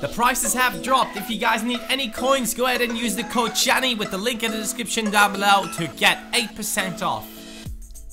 The prices have dropped. If you guys need any coins, go ahead and use the code Chani with the link in the description down below to get 8% off.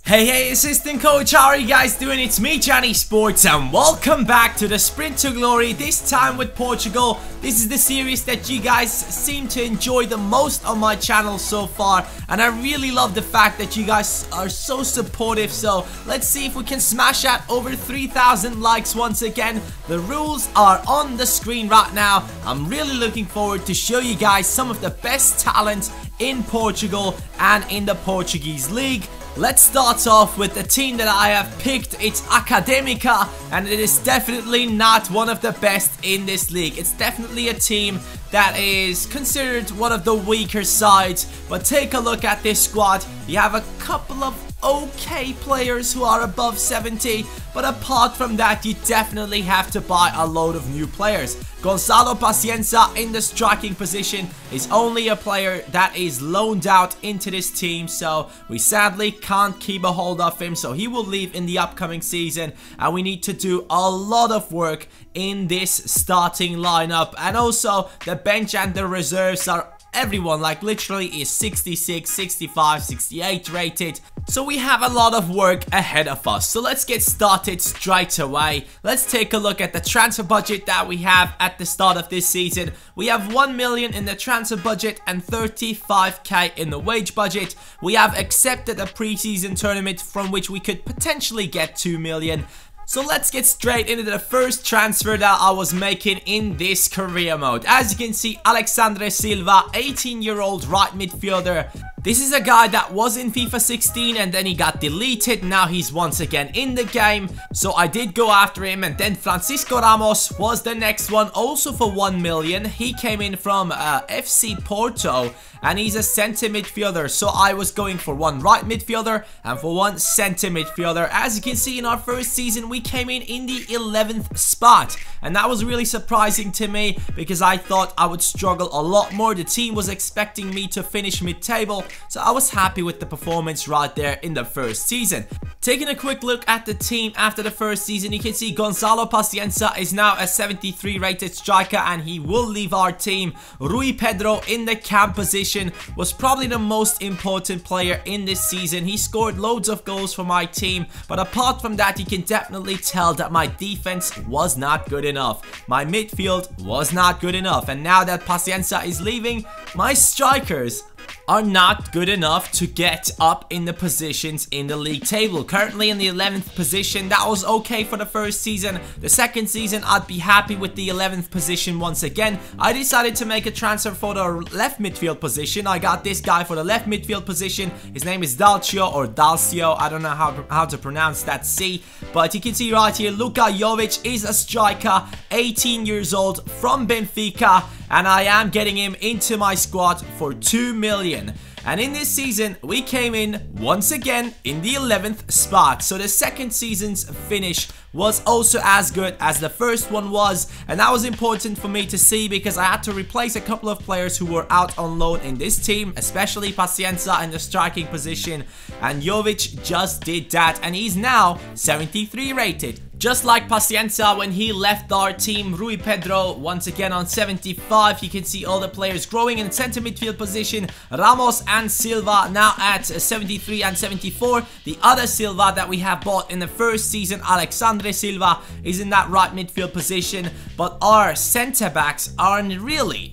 Hey, assistant coach, how are you guys doing? It's me, Chani Sports, and welcome back to the Sprint to Glory, this time with Portugal. This is the series that you guys seem to enjoy the most on my channel so far, and I really love the fact that you guys are so supportive. So let's see if we can smash out over 3,000 likes once again. The rules are on the screen right now. I'm really looking forward to show you guys some of the best talent in Portugal and in the Portuguese league. Let's start off with the team that I have picked. It's Academica, and it is definitely not one of the best in this league. It's definitely a team that is considered one of the weaker sides. But take a look at this squad. You have a couple of okay players who are above 70, but apart from that, you definitely have to buy a load of new players. Gonzalo Pacienza in the striking position is only a player that is loaned out into this team, so we sadly can't keep a hold of him, so he will leave in the upcoming season, and we need to do a lot of work in this starting lineup. And also the bench and the reserves are everyone, like literally is 66, 65, 68 rated. So we have a lot of work ahead of us. So let's get started straight away. Let's take a look at the transfer budget that we have at the start of this season. We have 1 million in the transfer budget and 35k in the wage budget. We have accepted a preseason tournament from which we could potentially get 2 million. So let's get straight into the first transfer that I was making in this career mode. As you can see, Alexandre Silva, 18-year-old right midfielder. This is a guy that was in FIFA 16 and then he got deleted. Now he's once again in the game. So I did go after him, and then Francisco Ramos was the next one, also for 1 million. He came in from FC Porto and he's a center midfielder. So I was going for one right midfielder and for one center midfielder. As you can see, in our first season we came in the 11th spot, and that was really surprising to me because I thought I would struggle a lot more. The team was expecting me to finish mid-table, so I was happy with the performance right there in the first season. Taking a quick look at the team after the first season, you can see Gonzalo Pacienza is now a 73 rated striker and he will leave our team. Rui Pedro in the cam position was probably the most important player in this season. He scored loads of goals for my team, but apart from that, you can definitely tell that my defense was not good enough. My midfield was not good enough, and now that Pacienza is leaving, my strikers are not good enough to get up in the positions in the league table. Currently in the 11th position. That was okay for the first season. The second season, I'd be happy with the 11th position once again. I decided to make a transfer for the left midfield position. I got this guy for the left midfield position. His name is Dalcio or Dalcio. I don't know how to pronounce that C. But you can see right here, Luka Jovic is a striker, 18 years old, from Benfica. And I am getting him into my squad for 2 million. And in this season, we came in once again in the 11th spot. So the second season's finish was also as good as the first one was. And that was important for me to see because I had to replace a couple of players who were out on loan in this team, especially Pacienza in the striking position. And Jovic just did that, and he's now 73 rated. Just like Pacienza when he left our team. Rui Pedro once again on 75. You can see all the players growing in center midfield position. Ramos and Silva now at 73 and 74. The other Silva that we have bought in the first season, Alexandre Silva, is in that right midfield position. But our center backs are really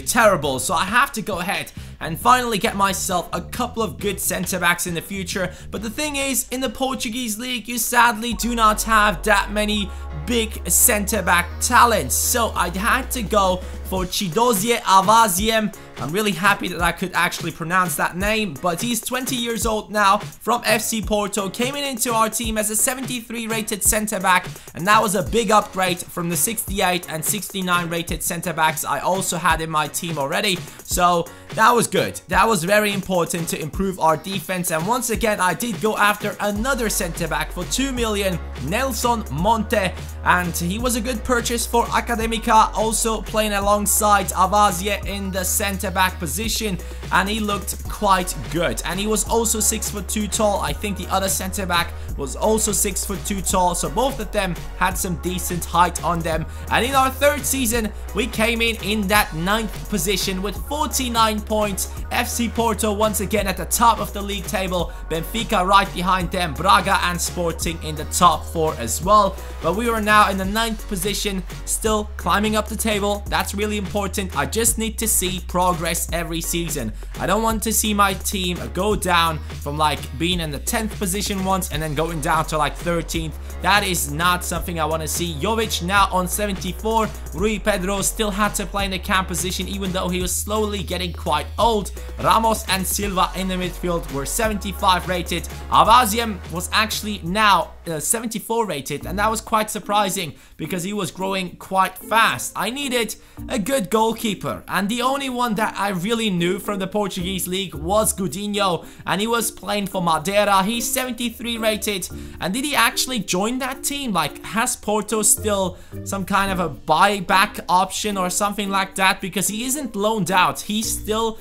terrible. So I have to go ahead and finally get myself a couple of good center backs in the future. But the thing is, in the Portuguese league, you sadly do not have that many big center back talents. So I had to go for Chidozie Avaziem. I'm really happy that I could actually pronounce that name, but he's 20 years old now, from FC Porto, came into our team as a 73 rated center back, and that was a big upgrade from the 68 and 69 rated center backs I also had in my team already. So that was good. That was very important to improve our defense, and once again I did go after another center back for 2 million, Nelson Monte, and he was a good purchase for Academica, also playing alongside Avazie in the center back position, and he looked quite good, and he was also 6'2" tall. I think the other center back was also 6'2" tall, so both of them had some decent height on them. And in our third season, we came in that 9th position with 49 points. FC Porto once again at the top of the league table, Benfica right behind them, Braga and Sporting in the top 4 as well. But we are now in the 9th position, still climbing up the table. That's really important. I just need to see progress every season. I don't want to see my team go down from like being in the 10th position once and then going down to like 13th. That is not something I want to see. Jovic now on 74. Rui Pedro still had to play in the cam position even though he was slowly getting quite old. Ramos and Silva in the midfield were 75 rated. Avaziem was actually now 74 rated, and that was quite surprising because he was growing quite fast. I needed a good goalkeeper, and the only one that I really knew from the Portuguese league was Godinho, and he was playing for Madeira. He's 73 rated, and did he actually join that team? Like, has Porto still some kind of a buyback option or something like that? Because he isn't loaned out. He still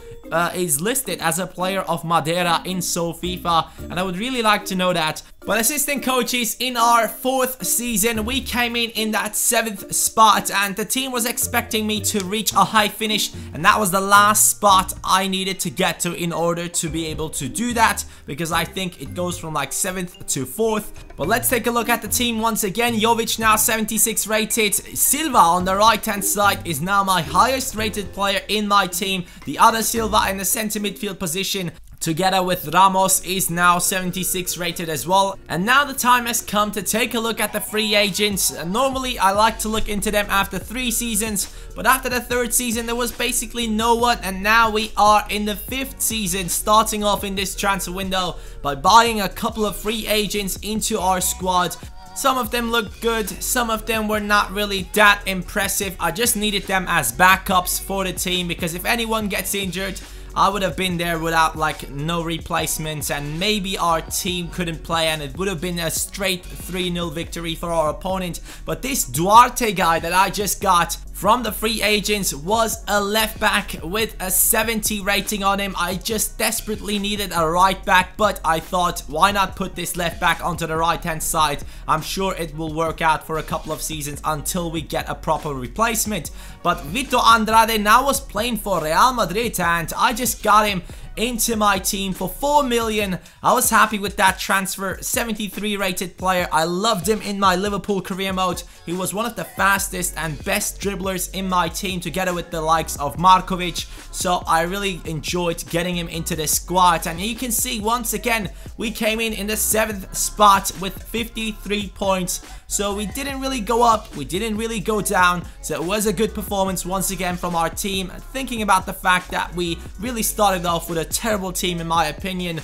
is listed as a player of Madeira in FIFA, and I would really like to know that. But assistant coaches, in our 4th season, we came in that 7th spot, and the team was expecting me to reach a high finish, and that was the last spot I needed to get to in order to be able to do that, because I think it goes from like 7th to 4th. But let's take a look at the team once again. Jovic now 76 rated. Silva on the right hand side is now my highest rated player in my team. The other Silva in the center midfield position, together with Ramos, is now 76 rated as well. And now the time has come to take a look at the free agents. Normally I like to look into them after 3 seasons, but after the 3rd season there was basically no one, and now we are in the 5th season, starting off in this transfer window by buying a couple of free agents into our squad. Some of them looked good, some of them were not really that impressive. I just needed them as backups for the team, because if anyone gets injured, I would have been there without like no replacements, and maybe our team couldn't play and it would have been a straight 3-0 victory for our opponent. But this Duarte guy that I just got from the free agents was a left back with a 70 rating on him. I just desperately needed a right back, but I thought, why not put this left back onto the right hand side? I'm sure it will work out for a couple of seasons until we get a proper replacement. But Vitor Andrade now was playing for Real Madrid, and I just got him into my team for 4 million. I was happy with that transfer. 73 rated player. I loved him in my Liverpool career mode. He was one of the fastest and best dribblers in my team, together with the likes of Markovic. So I really enjoyed getting him into the squad. And you can see once again, we came in the 7th spot with 53 points. So we didn't really go up, we didn't really go down. So it was a good performance once again from our team. Thinking about the fact that we really started off with a terrible team in my opinion,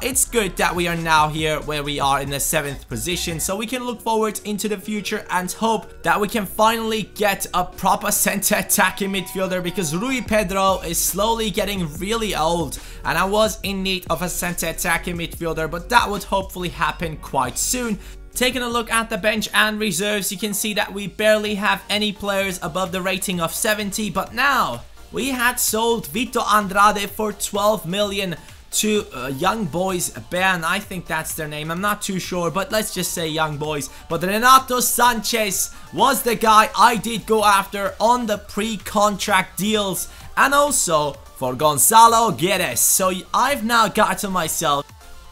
it's good that we are now here where we are in the 7th position, so we can look forward into the future and hope that we can finally get a proper center attacking midfielder, because Rui Pedro is slowly getting really old and I was in need of a center attacking midfielder, but that would hopefully happen quite soon. Taking a look at the bench and reserves, you can see that we barely have any players above the rating of 70, but now we had sold Vitor Andrade for 12 million to Young Boys Bern. I think that's their name, I'm not too sure, but let's just say Young Boys. But Renato Sanchez was the guy I did go after on the pre-contract deals, and also for Gonzalo Guedes. So I've now gotten myself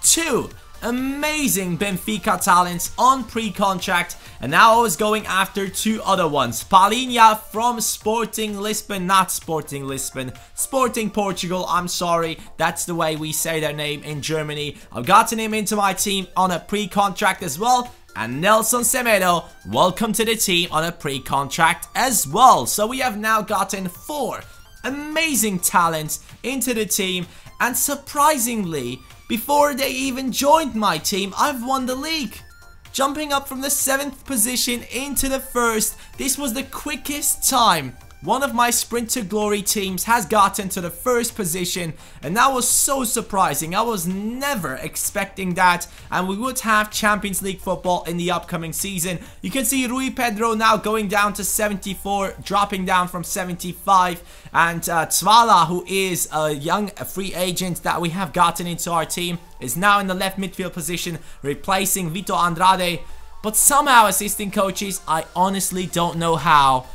2 amazing Benfica talents on pre-contract, and now I was going after 2 other ones. Palhinha from Sporting Lisbon, not Sporting Lisbon, Sporting Portugal, I'm sorry, that's the way we say their name in Germany. I've gotten him into my team on a pre-contract as well. And Nelson Semedo, welcome to the team on a pre-contract as well. So we have now gotten 4 amazing talents into the team, and surprisingly, before they even joined my team, I've won the league. Jumping up from the 7th position into the 1st, this was the quickest time one of my Sprint to Glory teams has gotten to the first position, and that was so surprising. I was never expecting that, and we would have Champions League football in the upcoming season. You can see Rui Pedro now going down to 74, dropping down from 75, and Zvala, who is a young free agent that we have gotten into our team, is now in the left midfield position, replacing Vito Andrade. But somehow, assistant coaches, I honestly don't know how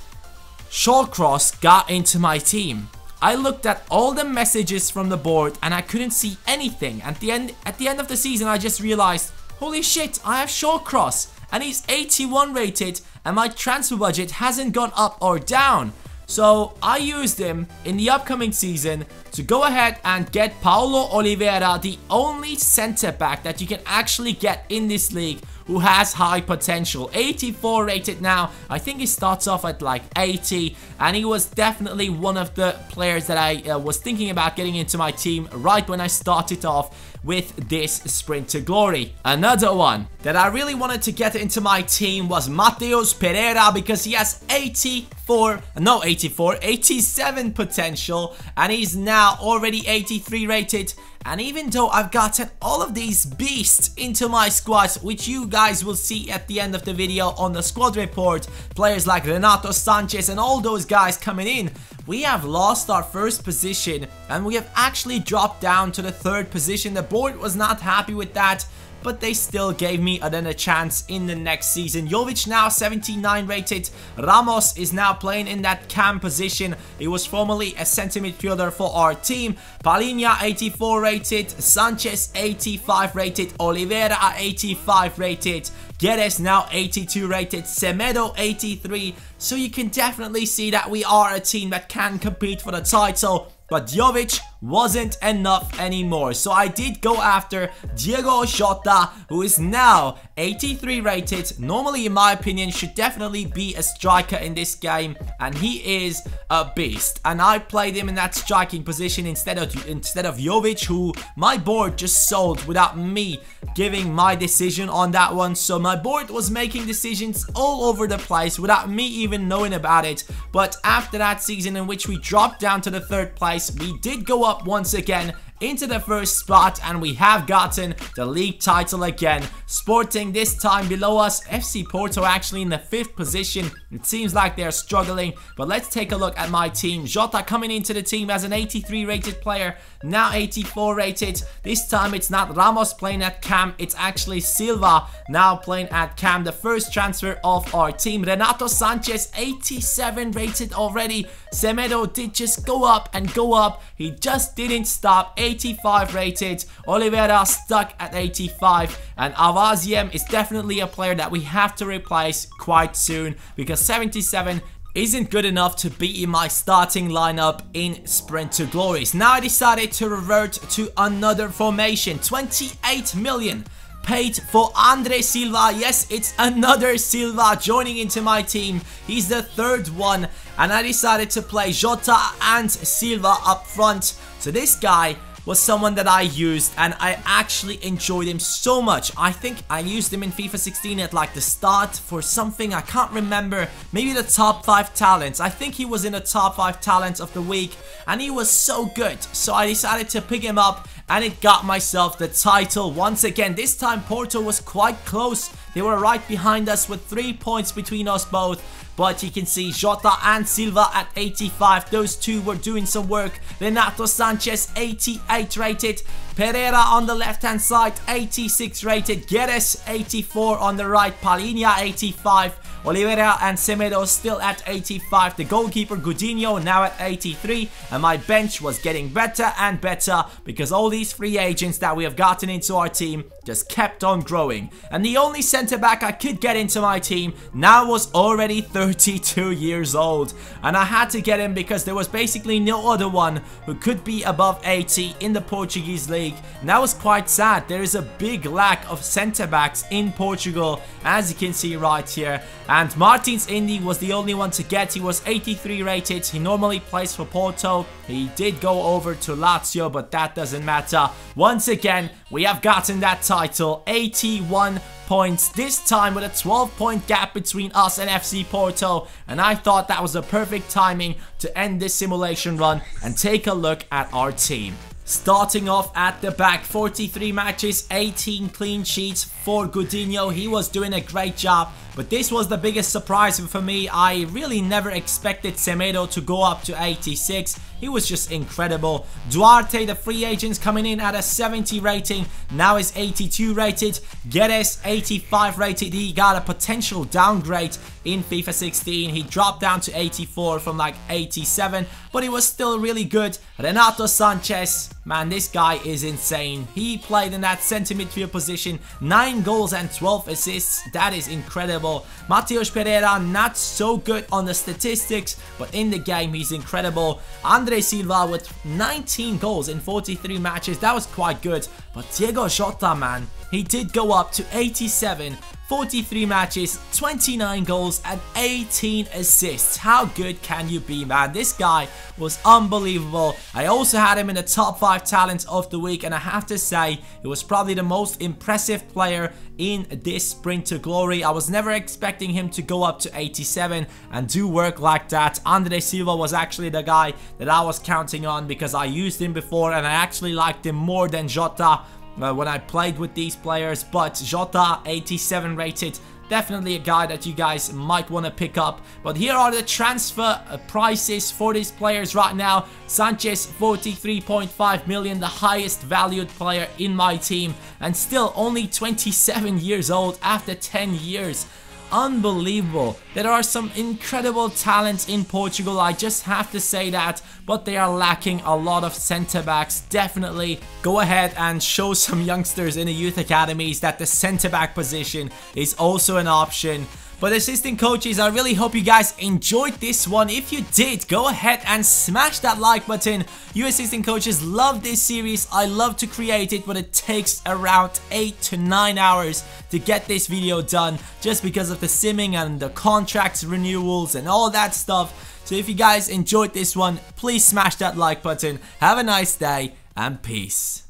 Shawcross got into my team. I looked at all the messages from the board and I couldn't see anything. At the end of the season, I just realized, holy shit, I have Shawcross and he's 81 rated and my transfer budget hasn't gone up or down. So I used him in the upcoming season to go ahead and get Paulo Oliveira, the only center back that you can actually get in this league who has high potential. 84 rated now. I think he starts off at like 80, and he was definitely one of the players that I was thinking about getting into my team right when I started off with this Sprint to Glory. Another one that I really wanted to get into my team was Mateus Pereira, because he has 87 potential, and he's now already 83 rated. And even though I've gotten all of these beasts into my squads, which you guys will see at the end of the video on the squad report, players like Renato Sanchez and all those guys coming in, we have lost our first position and we have actually dropped down to the third position. The board was not happy with that, but they still gave me a chance in the next season. Jovic now 79 rated. Ramos is now playing in that cam position. He was formerly a center midfielder for our team. Palinha 84 rated. Sanchez 85 rated. Oliveira 85 rated. Guedes now 82 rated. Semedo 83. So you can definitely see that we are a team that can compete for the title. But Jovic wasn't enough anymore. So I did go after Diego Jota, who is now 83 rated. Normally, in my opinion, should definitely be a striker in this game. And he is a beast. And I played him in that striking position instead of Jovic, who my board just sold without me giving my decision on that one. So my board was making decisions all over the place without me even knowing about it. But after that season in which we dropped down to the third place, we did go up once again into the first spot, and we have gotten the league title again. Sporting this time below us. FC Porto actually in the 5th position. It seems like they're struggling, but let's take a look at my team. Jota coming into the team as an 83 rated player, now 84 rated. This time it's not Ramos playing at cam, it's actually Silva now playing at cam, the first transfer of our team. Renato Sanchez 87 rated already. Semedo did just go up and go up, he just didn't stop. 85 rated. Oliveira stuck at 85, and Avaziem is definitely a player that we have to replace quite soon, because 77 isn't good enough to be in my starting lineup in Sprint to Glories. Now I decided to revert to another formation. 28 million paid for Andre Silva. Yes, it's another Silva joining into my team. He's the third one, and I decided to play Jota and Silva up front. So this guy was someone that I used, and I actually enjoyed him so much. I think I used him in FIFA 16 at like the start for something, I can't remember, maybe the top 5 talents. I think he was in the top 5 talents of the week, and he was so good. So I decided to pick him up, and it got myself the title once again. This time Porto was quite close. They were right behind us with 3 points between us both. But you can see Jota and Silva at 85. Those two were doing some work. Renato Sanchez 88 rated. Pereira on the left hand side 86 rated. Guedes 84 on the right. Palinha 85. Oliveira and Semedo still at 85. The goalkeeper Godinho now at 83. And my bench was getting better and better because all these free agents that we have gotten into our team just kept on growing. And the only centre back I could get into my team now was already 32 years old. And I had to get him because there was basically no other one who could be above 80 in the Portuguese league. league, and that was quite sad. There is a big lack of centre-backs in Portugal, as you can see right here, and Martins Indi was the only one to get. He was 83 rated. He normally plays for Porto. He did go over to Lazio, but that doesn't matter. Once again, we have gotten that title, 81 points, this time with a 12-point gap between us and FC Porto, and I thought that was a perfect timing to end this simulation run and take a look at our team. Starting off at the back, 43 matches, 18 clean sheets for Godinho. He was doing a great job, but this was the biggest surprise for me. I really never expected Semedo to go up to 86. He was just incredible. Duarte, the free agents, coming in at a 70 rating, now is 82 rated. Guedes, 85 rated. He got a potential downgrade in FIFA 16. He dropped down to 84 from like 87, but he was still really good. Renato Sanchez, man, this guy is insane. He played in that centre midfield position, 9 goals and 12 assists. That is incredible. Mateus Pereira, not so good on the statistics, but in the game he's incredible. Andre Silva with 19 goals in 43 matches. That was quite good. But Diego Jota, man, he did go up to 87, 43 matches, 29 goals and 18 assists. How good can you be, man? This guy was unbelievable. I also had him in the top 5 talents of the week, and I have to say he was probably the most impressive player in this sprint to glory. I was never expecting him to go up to 87 and do work like that. Andre Silva was actually the guy that I was counting on because I used him before and I actually liked him more than Jota when I played with these players. But Jota, 87 rated, definitely a guy that you guys might want to pick up. But here are the transfer prices for these players right now. Sanchez, 43.5 million, the highest valued player in my team, and still only 27 years old after 10 years. Unbelievable. There are some incredible talents in Portugal, I just have to say that, but they are lacking a lot of centre backs. Definitely go ahead and show some youngsters in the youth academies that the centre back position is also an option. But assistant coaches, I really hope you guys enjoyed this one. If you did, go ahead and smash that like button. You assistant coaches love this series. I love to create it, but it takes around 8 to 9 hours to get this video done, just because of the simming and the contracts renewals and all that stuff. So if you guys enjoyed this one, please smash that like button. Have a nice day and peace.